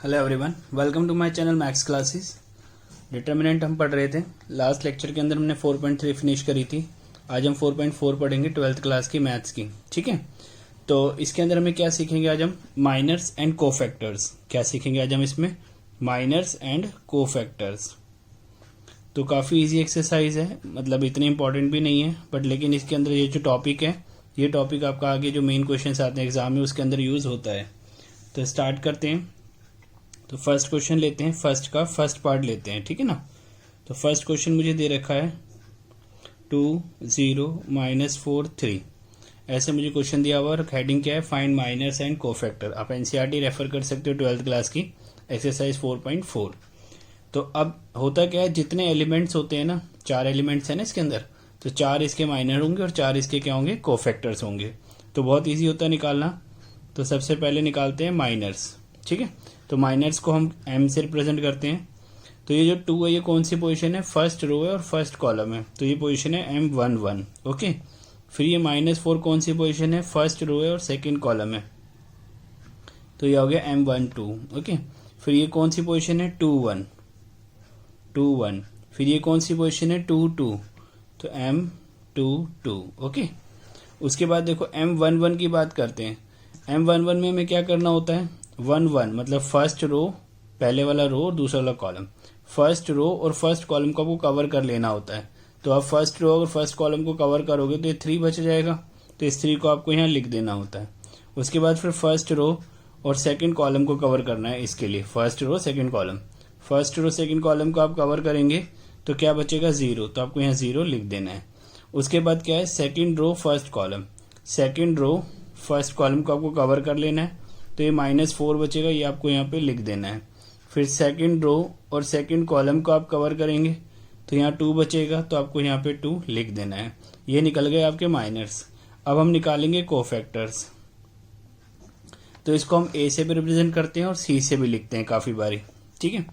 Hello everyone, welcome to my channel maths classes. Determinant हम पढ़ रहे थे। लास्ट लेक्चर के अंदर हमने 4.3 फिनिश करी थी। आज हम 4.4 पढ़ेंगे 12th क्लास की मैथ्स की। ठीक है, तो इसके अंदर हमें क्या सीखेंगे आज हम? Minors and cofactors. क्या सीखेंगे आज हम इसमें? Minors and cofactors. तो काफ़ी इजी एक्सरसाइज है, मतलब इतनी इंपॉर्टेंट भी नहीं है, बट लेकिन इसके अंदर ये जो टॉपिक है, ये टॉपिक आपका आगे जो मेन क्वेश्चन आते हैं एग्जाम में उसके अंदर यूज़ होता है। तो स्टार्ट करते हैं। तो फर्स्ट क्वेश्चन लेते हैं, फर्स्ट का फर्स्ट पार्ट लेते हैं, ठीक है ना। तो फर्स्ट क्वेश्चन मुझे दे रखा है 2 0 -4 3, ऐसे मुझे क्वेश्चन दिया हुआ और हेडिंग क्या है? Find minors and cofactor. आप एनसीईआरटी रेफर कर सकते हो 12th क्लास की एक्सरसाइज 4.4। तो अब होता क्या है, जितने एलिमेंट्स होते हैं ना, 4 एलिमेंट्स हैं ना इसके अंदर, तो 4 इसके माइनर होंगे और 4 इसके क्या होंगे? कोफैक्टर्स होंगे। तो बहुत ईजी होता है निकालना। तो सबसे पहले निकालते हैं माइनर्स, ठीक है। तो माइनर्स को हम m से रिप्रेजेंट करते हैं। तो ये जो 2 है ये कौन सी पोजीशन है? फर्स्ट रो है और फर्स्ट कॉलम है, तो ये पोजीशन है M11। ओके, फिर ये -4 कौन सी पोजीशन है? फर्स्ट रो है और सेकंड कॉलम है, तो ये हो गया M12। ओके, फिर ये कौन सी पोजीशन है? 2 1। फिर ये कौन सी पोजीशन है? 2 2, तो M22। ओके, उसके बाद देखो M11 की बात करते हैं। M11 में हमें क्या करना होता है? 1 1, मतलब फर्स्ट रो, पहले वाला रो और दूसरा वाला कॉलम। फर्स्ट रो और फर्स्ट कॉलम को आपको कवर कर लेना होता है। तो आप फर्स्ट रो और फर्स्ट कॉलम को कवर करोगे तो ये 3 बच जाएगा, तो इस 3 को आपको यहाँ लिख देना होता है। उसके बाद फिर फर्स्ट रो और सेकंड कॉलम को कवर करना है। इसके लिए first row second column, first row second column को आप कवर करेंगे तो क्या बचेगा? 0, तो आपको यहाँ 0 लिख देना है। उसके बाद क्या है? Second row first column, second row first column को आपको कवर कर लेना है, तो ये -4 बचेगा, ये आपको यहाँ पे लिख देना है। फिर सेकंड रो और सेकंड कॉलम को आप कवर करेंगे तो यहाँ 2 बचेगा, तो आपको यहाँ पे 2 लिख देना है। ये निकल गए आपके माइनर्स। अब हम निकालेंगे कोफैक्टर्स। तो इसको हम ए से भी रिप्रेजेंट करते हैं और सी से भी लिखते हैं काफ़ी बारी, ठीक है।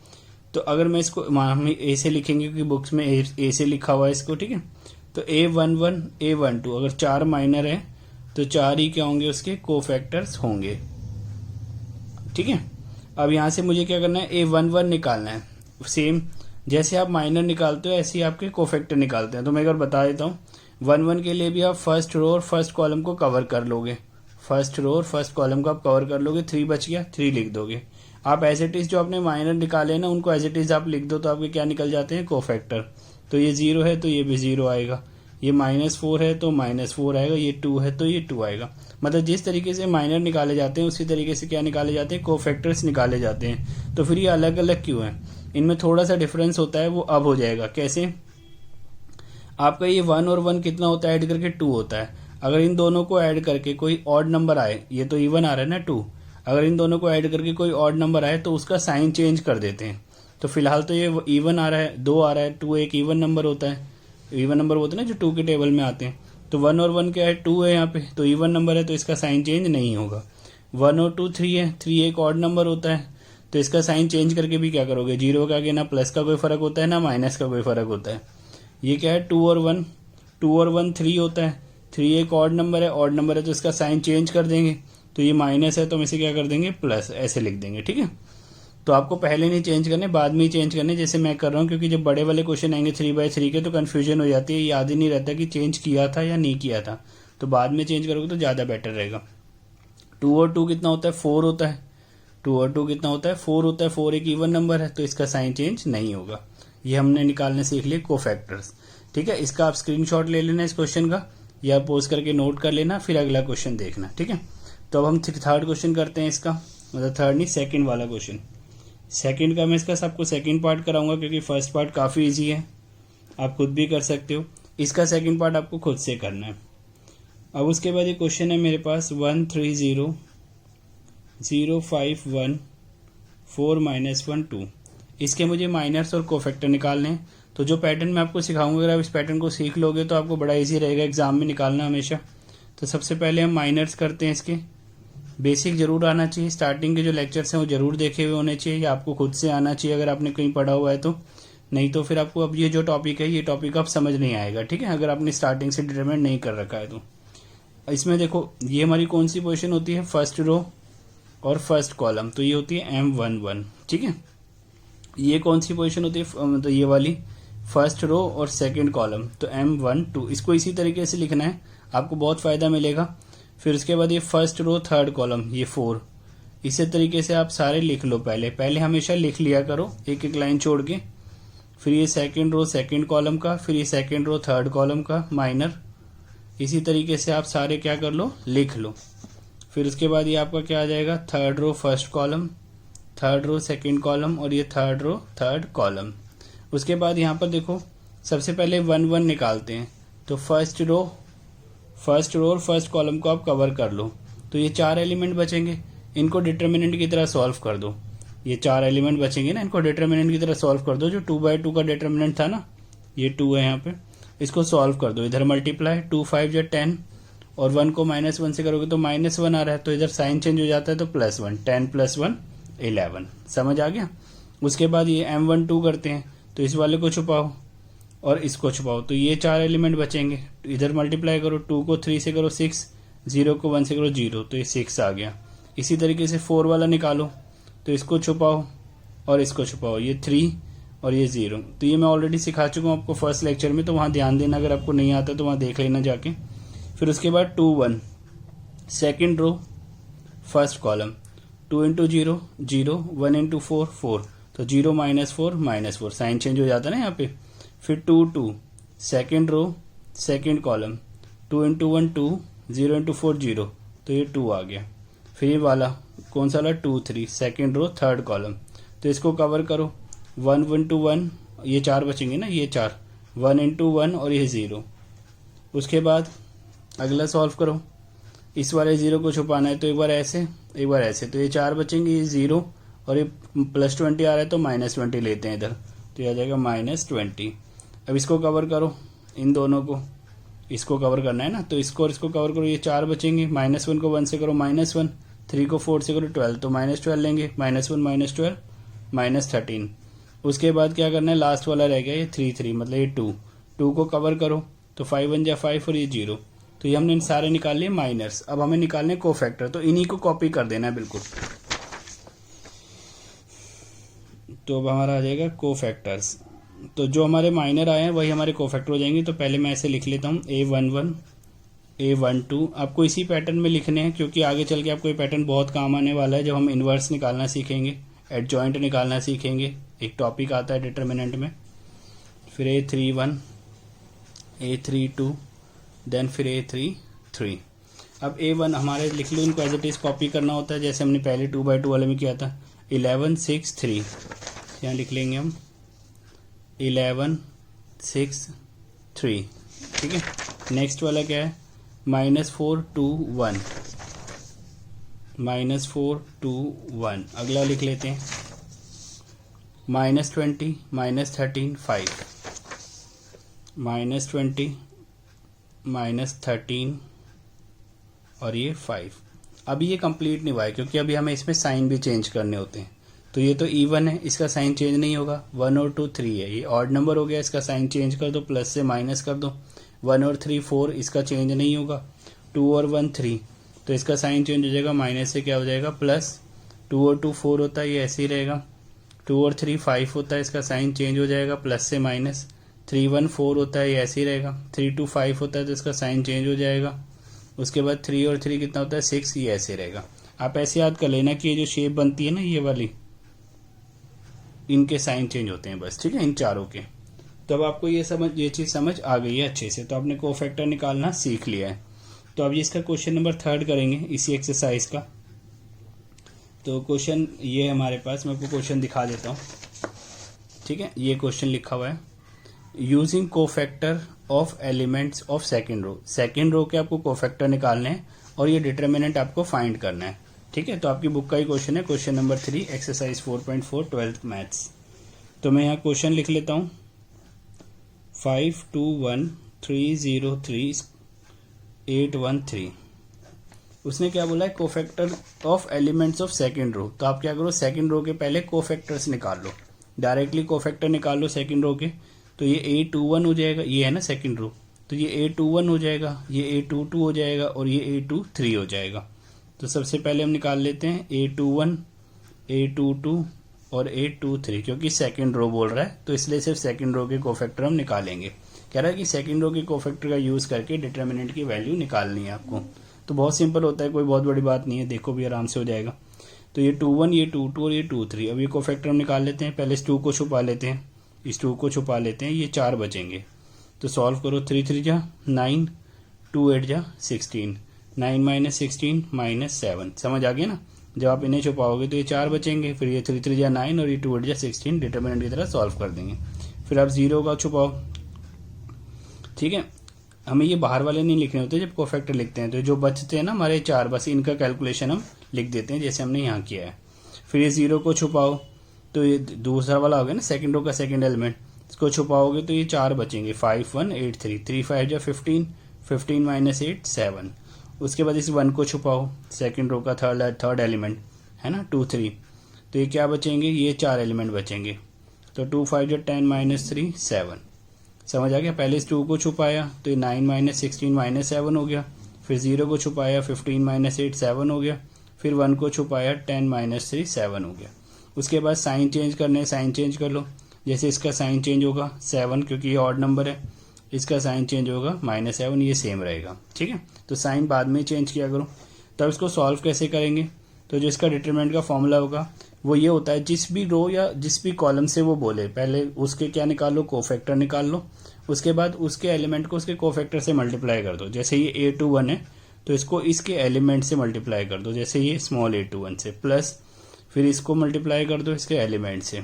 तो अगर मैं इसको हम ए से लिखेंगे क्योंकि बुक्स में ए से लिखा हुआ है इसको, ठीक है। तो A11 A12, अगर 4 माइनर है तो 4 ही क्या होंगे? उसके कोफैक्टर्स होंगे, ठीक है। अब यहाँ से मुझे क्या करना है? A11 निकालना है। सेम जैसे आप माइनर निकालते हो ऐसे ही आपके कोफैक्टर निकालते हैं। तो मैं एक बार बता देता हूँ, 1 के लिए भी आप फर्स्ट रो और फर्स्ट कॉलम को कवर कर लोगे, फर्स्ट रो और फर्स्ट कॉलम को आप कवर कर लोगे, 3 बच गया, 3 लिख दोगे। आप एज इट इज जो आपने माइनर निकाले ना उनको एज इट इज आप लिख दो, तो आपके क्या निकल जाते हैं? कोफैक्टर। तो ये 0 है तो ये भी 0 आएगा, ये -4 है तो -4 आएगा, ये 2 है तो ये 2 आएगा। मतलब जिस तरीके से माइनर निकाले जाते हैं उसी तरीके से क्या निकाले जाते हैं? कोफैक्टर्स निकाले जाते हैं। तो फिर ये अलग अलग क्यों है? इनमें थोड़ा सा डिफरेंस होता है, वो अब हो जाएगा। कैसे? आपका ये 1 और 1 कितना होता है? ऐड करके 2 होता है। अगर इन दोनों को ऐड करके कोई ऑड नंबर आए, ये तो इवन आ रहा है ना 2, अगर इन दोनों को ऐड करके कोई ऑड नंबर आए तो उसका साइन चेंज कर देते हैं। तो फिलहाल तो ये इवन आ रहा है, 2 आ रहा है, 2 एक इवन नंबर होता है, इवन नंबर होते हैं ना जो 2 के टेबल में आते हैं। तो 1 और 1 क्या है? 2 है यहाँ पे, तो इवन नंबर है तो इसका साइन चेंज नहीं होगा। 1 और 2 3 है, 3 एक ऑड नंबर होता है, तो इसका साइन चेंज करके भी क्या करोगे? 0 के आगे ना प्लस का कोई फर्क होता है ना माइनस का कोई फर्क होता है। ये क्या है? 2 और 1, 2 और 1 3 होता है, 3 एक ऑड नंबर है, ऑड नंबर है तो इसका साइन चेंज कर देंगे, तो ये माइनस है तो हम इसे क्या कर देंगे? प्लस, ऐसे लिख देंगे, ठीक है। तो आपको पहले नहीं चेंज करने, बाद में ही चेंज करने, जैसे मैं कर रहा हूँ, क्योंकि जब बड़े वाले क्वेश्चन आएंगे 3/3 के तो कन्फ्यूजन हो जाती है, याद ही नहीं रहता कि चेंज किया था या नहीं किया था। तो बाद में चेंज करोगे तो ज़्यादा बेटर रहेगा। 2 और 2 कितना होता है? 4 होता है। 2 और 2 कितना होता है? 4 होता है। 4 एक इवन नंबर है तो इसका साइन चेंज नहीं होगा। ये हमने निकालने सीख लिए कोफैक्टर्स, ठीक है। इसका आप स्क्रीनशॉट ले लेना इस क्वेश्चन का, या पोज करके नोट कर लेना, फिर अगला क्वेश्चन देखना, ठीक है। तो अब हम थर्ड क्वेश्चन करते हैं इसका, मतलब थर्ड नहीं सेकंड वाला क्वेश्चन। सेकंड का मैं इसका सबको सेकंड पार्ट कराऊंगा क्योंकि फर्स्ट पार्ट काफ़ी इजी है, आप खुद भी कर सकते हो। इसका सेकंड पार्ट आपको खुद से करना है। अब उसके बाद ये क्वेश्चन है मेरे पास 1 3 0 0 5 1 4 -1 2। इसके मुझे माइनर्स और कोफैक्टर निकालने हैं। तो जो पैटर्न मैं आपको सिखाऊंगा, अगर आप इस पैटर्न को सीख लोगे तो आपको बड़ा इजी रहेगा एग्जाम में निकालना हमेशा। तो सबसे पहले हम माइनर्स करते हैं। इसके बेसिक जरूर आना चाहिए, स्टार्टिंग के जो लेक्चर्स हैं वो जरूर देखे हुए होने चाहिए, या आपको खुद से आना चाहिए अगर आपने कहीं पढ़ा हुआ है तो। नहीं तो फिर आपको अब ये जो टॉपिक है ये टॉपिक आप समझ नहीं आएगा, ठीक है, अगर आपने स्टार्टिंग से डिटरमाइन नहीं कर रखा है तो। इसमें देखो ये हमारी कौन सी पोजीशन होती है? फर्स्ट रो और फर्स्ट कॉलम, तो ये होती है M11, ठीक है। ये कौन सी पोजीशन होती है, मतलब ये वाली फर्स्ट रो और सेकंड कॉलम, तो M12। इसको इसी तरीके से लिखना है, आपको बहुत फायदा मिलेगा। फिर उसके बाद ये फर्स्ट रो थर्ड कॉलम, ये 4। इसी तरीके से आप सारे लिख लो, पहले हमेशा लिख लिया करो एक एक लाइन छोड़ के। फिर ये सेकंड रो सेकंड कॉलम का, फिर ये सेकंड रो थर्ड कॉलम का माइनर। इसी तरीके से आप सारे क्या कर लो, लिख लो। फिर उसके बाद ये आपका क्या आ जाएगा, third row first column, third row second column, और ये थर्ड रो थर्ड कॉलम। उसके बाद यहाँ पर देखो, सबसे पहले 1 1 निकालते हैं, तो फर्स्ट रो और फर्स्ट कॉलम को आप कवर कर लो। तो ये 4 एलिमेंट बचेंगे, इनको डिटर्मिनेंट की तरह सॉल्व कर दो। ये 4 एलिमेंट बचेंगे ना, इनको डिटर्मिनेंट की तरह सॉल्व कर दो। जो 2/2 का डिटर्मिनेंट था ना, ये 2 है यहाँ पे, इसको सॉल्व कर दो। इधर मल्टीप्लाई 2 5 या 10, और 1 को -1 से करोगे तो -1 आ रहा है, तो इधर साइन चेंज हो जाता है, तो +1, 10 + 1 11। समझ आ गया। उसके बाद ये M12 करते हैं, तो इस वाले को छुपाओ और इसको छुपाओ, तो ये 4 एलिमेंट बचेंगे। इधर मल्टीप्लाई करो, 2 को 3 से करो 6, 0 को 1 से करो 0, तो ये 6 आ गया। इसी तरीके से 4 वाला निकालो, तो इसको छुपाओ और इसको छुपाओ, ये 3 और ये 0। तो ये मैं ऑलरेडी सिखा चुका हूँ आपको फर्स्ट लेक्चर में, तो वहाँ ध्यान देना, अगर आपको नहीं आता तो वहाँ देख लेना जाके। फिर उसके बाद 2 1 सेकेंड रो फर्स्ट कॉलम, 2 × 0 0, 1 × 4 4, तो 0 -4 -4, साइन चेंज हो जाता है ना यहाँ पे। फिर 2 2 सेकेंड रो सेकेंड कॉलम, 2 × 1 2, 0 × 4 0, तो ये 2 आ गया। फिर ये वाला कौन सा वाला, 2 3 सेकेंड रो थर्ड कॉलम, तो इसको कवर करो। 1 1 2 1, ये 4 बचेंगे ना, ये 4, 1 × 1 और ये 0। उसके बाद अगला सॉल्व करो, इस वाले 0 को छुपाना है, तो एक बार ऐसे एक बार ऐसे, तो ये 4 बचेंगे, ये 0 और ये +20 आ रहा है, तो -20 लेते हैं इधर, तो ये आ जाएगा -20। अब इसको कवर करो, इन दोनों को, इसको कवर करना है ना, तो इसको और इसको कवर करो, ये 4 बचेंगे। -1 को 1 से करो -1, 3 को 4 से करो 12, तो -12 लेंगे, -1 -12 -13। उसके बाद क्या करना है, लास्ट वाला रह गया ये 3 3, मतलब ये 2 को कवर करो, तो 5 1 = 5 और ये 0, तो ये हमने इन सारे निकाल लिए माइनर्स। अब हमें निकालने कोफैक्टर, तो इन्हीं को कॉपी कर देना है बिल्कुल। तो अब हमारा आ जाएगा कोफैक्टर्स, तो जो हमारे माइनर आए हैं वही हमारे कोफैक्टर हो जाएंगे। तो पहले मैं ऐसे लिख लेता हूँ, A11 A12, आपको इसी पैटर्न में लिखने हैं, क्योंकि आगे चल के आपको ये पैटर्न बहुत काम आने वाला है जब हम इन्वर्स निकालना सीखेंगे, एडजॉइंट निकालना सीखेंगे। एक टॉपिक आता है डिटर्मिनेंट में। फिर A31 A32, देन फिर A33। अब A1 हमारे लिख लो, इनको एज इट इज़ कॉपी करना होता है, जैसे हमने पहले 2/2 वाले में किया था। 11 6 3, यहाँ लिख लेंगे हम 11 6 3, ठीक है। नेक्स्ट वाला क्या है, -4 2 1, -4 2 1। अगला लिख लेते हैं -20 -13 5, -20 -13 और ये 5। अभी ये कंप्लीट नहीं हुआ है, क्योंकि अभी हमें इसमें साइन भी चेंज करने होते हैं। तो ये तो इवन है, इसका साइन चेंज नहीं होगा। 1 और 2 3 है, ये ऑड नंबर हो गया, इसका साइन चेंज कर दो, प्लस से माइनस कर दो। 1 और 3 4, इसका चेंज नहीं होगा। 2 और 1 3, तो इसका साइन चेंज हो जाएगा, माइनस से क्या हो जाएगा प्लस। 2 और 2 4 होता है, ये ऐसे ही रहेगा। 2 और 3 5 होता है, इसका साइन चेंज हो जाएगा, प्लस से माइनस। 3 1 4 होता है, ये ऐसे ही रहेगा। 3 2 5 होता है, तो इसका साइन चेंज हो जाएगा। उसके बाद 3 और 3 कितना होता है 6, ये ऐसे रहेगा। आप ऐसे याद कर लेना कि ये जो शेप बनती है ना, ये वाली, इनके साइन चेंज होते हैं बस, ठीक है, इन चारों के। तो अब आपको ये चीज़ समझ आ गई है अच्छे से, तो आपने कोफैक्टर निकालना सीख लिया है। तो अब ये इसका क्वेश्चन नंबर 3 करेंगे इसी एक्सरसाइज का। तो क्वेश्चन ये हमारे पास, मैं आपको क्वेश्चन दिखा देता हूँ, ठीक है। ये क्वेश्चन लिखा हुआ है, using cofactor of elements of second row. Second row के आपको कोफैक्टर निकालने हैं और ये डिटर्मिनेंट आपको फाइंड करना है, ठीक है। तो आपकी बुक का ही क्वेश्चन है, question number 3 exercise 4.4 12th maths. तो मैं यहाँ क्वेश्चन लिख लेता हूँ, 5 2 1 3 0 3 8 1 3। उसने क्या बोला है, cofactor of elements of second row. तो आप क्या करो, सेकेंड रो के पहले कोफैक्टर्स निकाल लो, डायरेक्टली कोफैक्टर निकाल लो सेकेंड रो के। तो ये A21 हो जाएगा, ये है ना सेकेंड रो, तो ये A21 हो जाएगा, ये A22 हो जाएगा और ये A23 हो जाएगा। तो सबसे पहले हम निकाल लेते हैं A21, A22 और A23, क्योंकि सेकंड रो बोल रहा है तो इसलिए सिर्फ सेकंड रो के कोफैक्टर हम निकालेंगे। कह रहा है कि सेकंड रो के कोफैक्टर का यूज़ करके डिटर्मिनेंट की वैल्यू निकालनी है आपको। तो बहुत सिंपल होता है, कोई बहुत बड़ी बात नहीं है, देखो भी आराम से हो जाएगा। तो ये 21, ये 22 और ये 23, अब ये कोफैक्टर हम निकाल लेते हैं। पहले इस 2 को छुपा लेते हैं, इस 2 को छुपा लेते हैं, ये 4 बचेंगे। तो सॉल्व करो, 3 3 जा 9, 2 8 जा 16, 9 माइनस 16 माइनस 7, समझ आ गया ना। जब आप इन्हें छुपाओगे तो ये 4 बचेंगे, फिर ये 3 3 जा 9 और ये 2 8 जा 16 डिटर्मिनेंट की तरह सॉल्व कर देंगे। फिर आप 0 का छुपाओ, ठीक है। हमें ये बाहर वाले नहीं लिखने होते जब कोफैक्टर लिखते हैं, तो जो बचते हैं ना हमारे 4, बस इनका कैलकुलेशन हम लिख देते हैं जैसे हमने यहाँ किया है। फिर ये 0 को छुपाओ तो ये दूसरा वाला हो गया ना, सेकंड रो का सेकंड एलिमेंट, इसको छुपाओगे तो ये 4 बचेंगे, 5 1 8 3, 3 5 जा 15, 15 माइनस 8 7। उसके बाद इस 1 को छुपाओ, सेकंड रो का थर्ड एलिमेंट है ना, 2 3, तो ये क्या बचेंगे, ये 4 एलिमेंट बचेंगे। तो 2 5 जा 10 माइनस 3 7, समझ आ गया। पहले इस 2 को छुपाया तो ये 9 माइनस 16 माइनस 7 हो गया। फिर 0 को छुपाया, 15 माइनस 8 7 हो गया। फिर 1 को छुपाया, 10 माइनस 3 7 हो गया। उसके बाद साइन चेंज करने, साइन चेंज कर लो। जैसे इसका साइन चेंज होगा 7, क्योंकि ये ऑड नंबर है, इसका साइन चेंज होगा -7, ये सेम रहेगा, ठीक है। तो साइन बाद में चेंज किया करो। तब इसको सॉल्व कैसे करेंगे, तो जो इसका डिटरमिनेंट का फॉर्मूला होगा वो ये होता है, जिस भी रो या जिस भी कॉलम से वो बोले पहले उसके क्या निकाल लो, कोफैक्टर निकाल लो। उसके बाद उसके एलिमेंट को उसके कोफैक्टर से मल्टीप्लाई कर दो। जैसे ये A21 है तो इसको इसके एलिमेंट से मल्टीप्लाई कर दो, जैसे ये स्मॉल A21 से, प्लस फिर इसको मल्टीप्लाई कर दो इसके एलिमेंट से,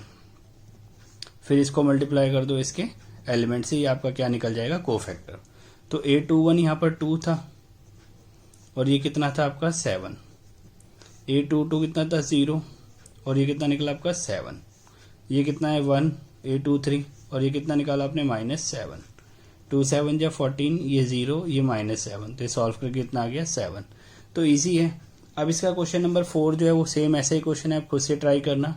फिर इसको मल्टीप्लाई कर दो इसके एलिमेंट से, ये आपका क्या निकल जाएगा, कोफैक्टर। तो A21 यहाँ पर 2 था और ये कितना था आपका 7, A22 कितना था 0 और ये कितना निकला आपका 7, ये कितना है 1, A23 और ये कितना निकाला आपने -7, 2 7 जा 14, ये 0, ये -7, तो ये सॉल्व करके कितना आ गया 7। तो इजी है। अब इसका क्वेश्चन नंबर 4 जो है वो सेम ऐसा ही क्वेश्चन है, आप खुद से ट्राई करना।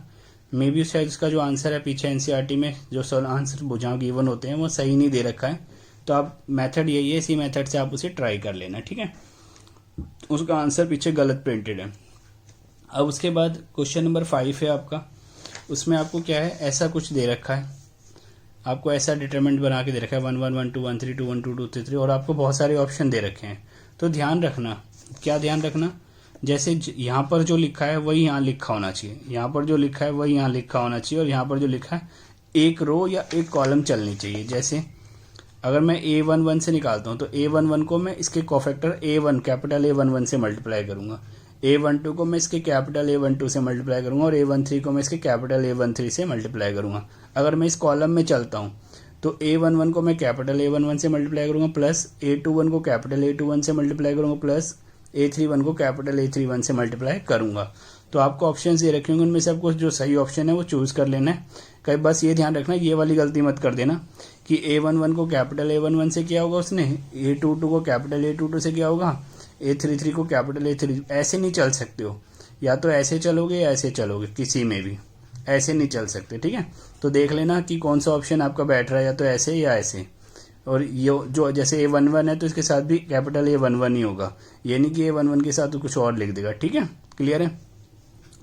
मे बी शायद उसका जो आंसर है पीछे एनसीईआरटी में जो आंसर जहाँ गिवन होते हैं वो सही नहीं दे रखा है, तो आप मेथड यही है, इसी मेथड से आप उसे ट्राई कर लेना, ठीक है। उसका आंसर पीछे गलत प्रिंटेड है। अब उसके बाद क्वेश्चन नंबर 5 है आपका, उसमें आपको क्या है, ऐसा कुछ दे रखा है, आपको ऐसा डिटरमिनेंट बना के दे रखा है 1 1 1 2 1 3 2 1 2 2 3 3 और आपको बहुत सारे ऑप्शन दे रखे हैं। तो ध्यान रखना, क्या ध्यान रखना, जैसे यहाँ पर जो लिखा है वही यहाँ लिखा होना चाहिए, यहाँ पर जो लिखा है वही यहाँ लिखा होना चाहिए, और यहाँ पर जो लिखा है एक रो या एक कॉलम चलनी चाहिए। जैसे अगर मैं A11 से निकालता हूँ तो A11 को मैं इसके कोफैक्टर A1 कैपिटल A11 से मल्टीप्लाई करूंगा, A12 को मैं इसके कैपिटल A12 से मल्टीप्लाई करूंगा और A13 को मैं इसके कैपिटल A13 से मल्टीप्लाई करूंगा। अगर मैं इस कॉलम में चलता हूं तो A11 को मैं कैपिटल A11 से मल्टीप्लाई करूंगा, प्लस A21 को कैपिटल A21 से मल्टीप्लाई करूंगा, प्लस A31 को कैपिटल A31 से मल्टीप्लाई करूंगा। तो आपको ऑप्शन ये रखे होंगे, उनमें से आपको जो सही ऑप्शन है वो चूज कर लेना है। कई बस ये ध्यान रखना, ये वाली गलती मत कर देना कि A11 को कैपिटल A11 से किया होगा उसने, A22 को कैपिटल A22 से किया होगा, A33 को कैपिटल A3, ऐसे नहीं चल सकते हो। या तो ऐसे चलोगे या ऐसे चलोगे, किसी में भी ऐसे नहीं चल सकते, ठीक है। तो देख लेना कि कौन सा ऑप्शन आपका बैठ रहा है, या तो ऐसे या ऐसे। और ये जो जैसे A11 है तो इसके साथ भी कैपिटल A11 ही होगा, ये नहीं कि A11 के साथ तो कुछ और लिख देगा, ठीक है। क्लियर है।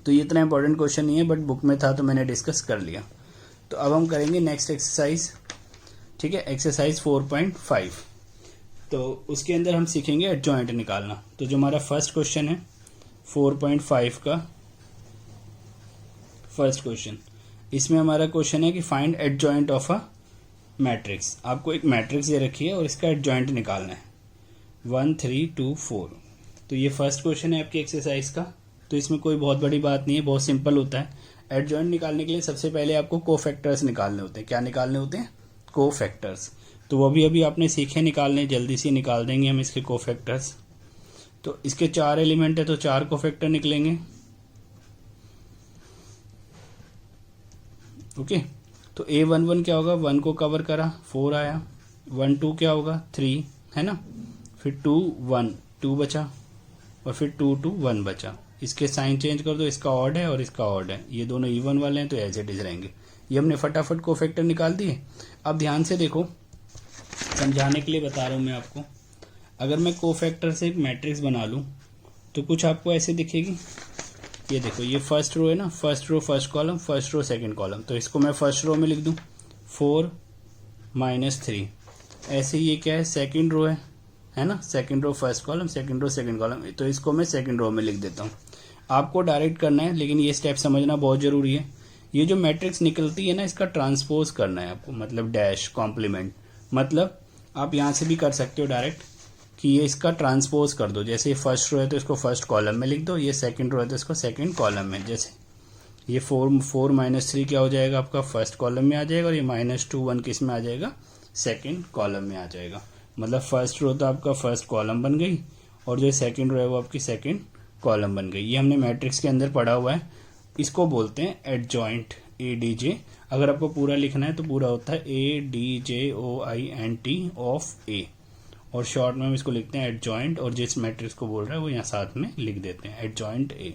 तो ये इतना इंपॉर्टेंट क्वेश्चन नहीं है, बट बुक में था तो मैंने डिस्कस कर लिया। तो अब हम करेंगे नेक्स्ट एक्सरसाइज, ठीक है, एक्सरसाइज 4.5। तो उसके अंदर हम सीखेंगे एडजॉइंट निकालना। तो जो हमारा फर्स्ट क्वेश्चन है 4.5 का फर्स्ट क्वेश्चन, इसमें हमारा क्वेश्चन है कि find adjoint of a matrix. आपको एक मैट्रिक्स दे रखी है और इसका एडजॉइंट निकालना है 1 3 2 4। तो ये फर्स्ट क्वेश्चन है आपकी एक्सरसाइज का। तो इसमें कोई बहुत बड़ी बात नहीं है, बहुत सिंपल होता है। एडजॉइंट निकालने के लिए सबसे पहले आपको कोफैक्टर्स निकालने होते हैं। क्या निकालने होते हैं? कोफैक्टर्स। तो वो भी अभी आपने सीखे निकालने, जल्दी से निकाल देंगे हम इसके कोफैक्टर्स। तो इसके 4 एलिमेंट है तो 4 कोफैक्टर निकलेंगे। ओके, तो A11 क्या होगा, 1 को कवर करा 4 आया, 1 2 क्या होगा 3 है ना, फिर 2 1 2 बचा, और फिर 2 2 1 बचा। इसके साइन चेंज कर दो, इसका ऑड है और इसका ऑड है, ये दोनों इवन वाले हैं तो एज इट इज रहेंगे। ये हमने फटाफट कोफैक्टर निकाल दिए। अब ध्यान से देखो, समझाने के लिए बता रहा हूं मैं आपको। अगर मैं कोफैक्टर से एक मैट्रिक्स बना लूं तो कुछ आपको ऐसे दिखेगी। ये देखो, ये फर्स्ट रो है ना, first row first column, first row second column, तो इसको मैं फर्स्ट रो में लिख दूं 4 - 3। ऐसे ये क्या है, सेकंड रो है ना, second row first column, second row second column, तो इसको मैं सेकंड रो में लिख देता हूँ। आपको डायरेक्ट करना है, लेकिन ये स्टेप समझना बहुत जरूरी है। ये जो मैट्रिक्स निकलती है ना, इसका ट्रांसपोज करना है आपको, मतलब डैश कॉम्प्लीमेंट, मतलब आप यहाँ से भी कर सकते हो डायरेक्ट कि ये इसका ट्रांसपोज कर दो। जैसे ये फर्स्ट रो है तो इसको फर्स्ट कॉलम में लिख दो, ये सेकंड रो है तो इसको सेकंड कॉलम में। जैसे ये 4 - 3 क्या हो जाएगा आपका, फर्स्ट कॉलम में आ जाएगा, और ये -2 1 किस में आ जाएगा, सेकंड कॉलम में आ जाएगा। मतलब फर्स्ट रो तो आपका फर्स्ट कॉलम बन गई, और जो सेकंड रो है वो आपकी सेकंड कॉलम बन गई। ये हमने मैट्रिक्स के अंदर पढ़ा हुआ है, इसको बोलते हैं एडजॉइंट, ADJ। अगर आपको पूरा लिखना है तो पूरा होता है ADJOINT ऑफ A, और शॉर्ट में हम इसको लिखते हैं एडजॉइंट, और जिस मैट्रिक्स को बोल रहा है वो यहाँ साथ में लिख देते हैं एडजॉइंट A।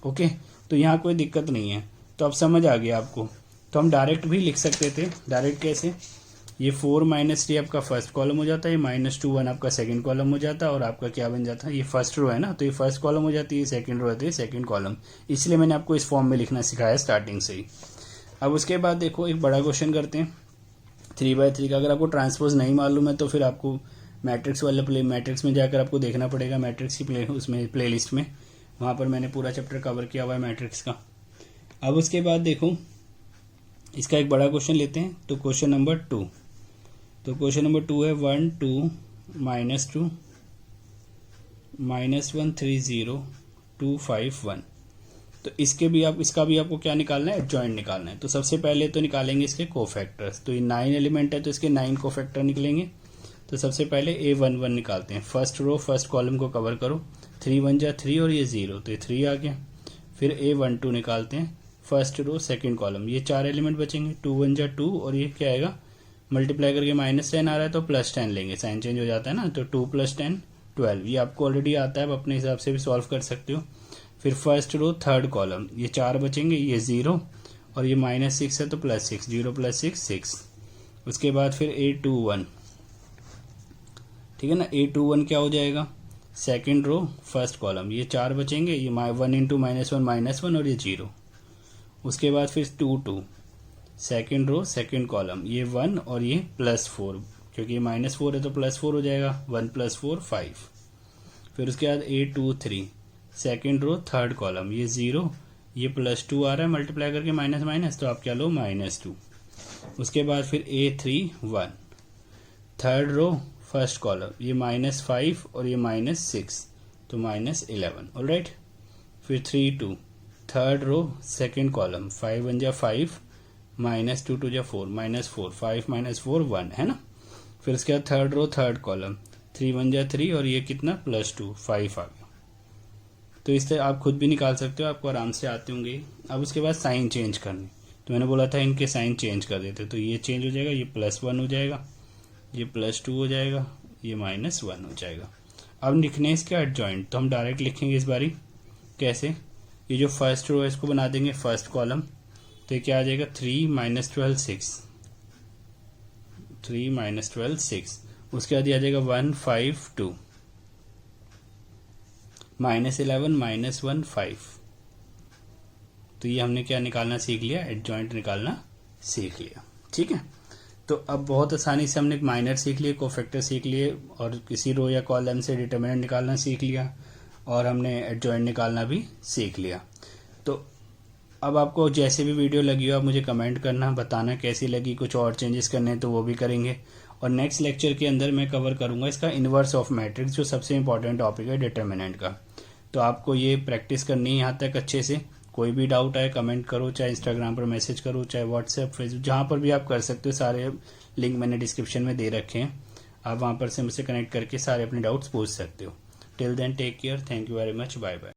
ओके, तो यहाँ कोई दिक्कत नहीं है, तो अब समझ आ गया आपको। तो हम डायरेक्ट भी लिख सकते थे। डायरेक्ट कैसे, ये 4 - 3 आपका फर्स्ट कॉलम हो जाता है, ये -2 1 आपका सेकंड कॉलम हो जाता है, और आपका क्या बन जाता है, ये फर्स्ट रो है ना, तो ये फर्स्ट कॉलम हो जाती है, सेकंड रो है तो ये सेकंड कॉलम। इसलिए मैंने आपको इस फॉर्म में लिखना सिखाया स्टार्टिंग से ही। अब उसके बाद देखो एक बड़ा क्वेश्चन करते हैं 3/3 का। अगर आपको ट्रांसपोज नहीं मालूम है तो फिर आपको मैट्रिक्स वाले मैट्रिक्स में जाकर आपको देखना पड़ेगा, मैट्रिक्स की उसमें प्लेलिस्ट में, वहाँ पर मैंने पूरा चैप्टर कवर किया हुआ है मैट्रिक्स का। अब उसके बाद देखो इसका एक बड़ा क्वेश्चन लेते हैं, तो क्वेश्चन नंबर 2। तो क्वेश्चन नंबर 2 है 1 2 -2 -1 3 0 2 5 1। तो इसका भी आपको क्या निकालना है, एडजॉइंट निकालना है। तो सबसे पहले तो निकालेंगे इसके कोफैक्टर्स। तो ये 9 एलिमेंट है तो इसके 9 कोफैक्टर निकलेंगे। तो सबसे पहले A11 निकालते हैं, फर्स्ट रो फर्स्ट कॉलम को कवर करो, 3 1 जा 3 और ये 0, तो ये 3 आ गया। फिर A12 निकालते हैं, फर्स्ट रो सेकंड कॉलम, ये 4 एलिमेंट बचेंगे, 2 1 जा 2, और ये क्या आएगा, मल्टीप्लाई करके -10 आ रहा है तो +10 लेंगे, साइन चेंज हो जाता है ना, तो 2 + 10 12। ये आपको ऑलरेडी आता है, आप अपने हिसाब से भी सॉल्व कर सकते हो। फिर फर्स्ट रो थर्ड कॉलम, ये 4 बचेंगे, ये 0 और ये -6 है तो +6, 0 + 6 6। उसके बाद फिर A21, ठीक है ना, A21 क्या हो जाएगा, सेकंड रो फर्स्ट कॉलम, ये 4 बचेंगे, ये 1 × -1 -1 और ये 0। उसके बाद फिर 2 2 सेकंड रो सेकंड कॉलम, ये 1 और ये +4, क्योंकि ये -4 है तो +4 हो जाएगा, 1 + 4 5। फिर उसके बाद A23 second row third column, ये 0, ये +2 आ रहा है, मल्टीप्लाई करके माइनस तो आप क्या लो -2। उसके बाद फिर A31 third row first column, ये -5 और ये -6 तो -11, ऑलराइट। फिर 3 2 थर्ड रो सेकंड कॉलम, 5 1 जा 5 -2 2 जा 4 -4 5 -4 1 है ना। फिर उसके बाद थर्ड रो थर्ड कॉलम, 3 1 जा 3 और ये कितना +2 5 आ गया। तो इस तरह आप खुद भी निकाल सकते हो, आपको आराम से आते होंगे। अब उसके बाद साइन चेंज करनी, तो मैंने बोला था इनके साइन चेंज कर देते, तो ये चेंज हो जाएगा, ये +1 हो जाएगा, ये +2 हो जाएगा, ये -1 हो जाएगा। अब लिखने इसके एडजॉइंट, तो हम डायरेक्ट लिखेंगे इस बारी। कैसे, ये जो फर्स्ट रो है इसको बना देंगे फर्स्ट कॉलम, तो ये क्या आ जाएगा 3 - 12 6, 3 - 12 6। उसके बाद ये आ जाएगा 1 5 2 -11 -1 5। तो ये हमने क्या निकालना सीख लिया, एडजॉइंट निकालना सीख लिया, ठीक है। तो अब बहुत आसानी से हमने माइनर सीख लिए, कोफैक्टर सीख लिए, और किसी रो या कॉलम से डिटरमिनेंट निकालना सीख लिया, और हमने एडजॉइंट निकालना भी सीख लिया। तो अब आपको जैसे भी वीडियो लगी हो आप मुझे कमेंट करना, बताना कैसी लगी, कुछ और चेंजेस करने हैं तो वो भी करेंगे। और नेक्स्ट लेक्चर के अंदर मैं कवर करूंगा इसका इन्वर्स ऑफ मैट्रिक्स, जो सबसे इंपॉर्टेंट टॉपिक है डिटरमिनेंट का। तो आपको ये प्रैक्टिस करनी है यहाँ तक अच्छे से। कोई भी डाउट आए कमेंट करो, चाहे इंस्टाग्राम पर मैसेज करो, चाहे व्हाट्सएप फेसबुक, जहाँ पर भी आप कर सकते हो। सारे लिंक मैंने डिस्क्रिप्शन में दे रखे हैं, आप वहाँ पर से मुझसे कनेक्ट करके सारे अपने डाउट्स पूछ सकते हो। Till then take care, thank you very much, bye bye.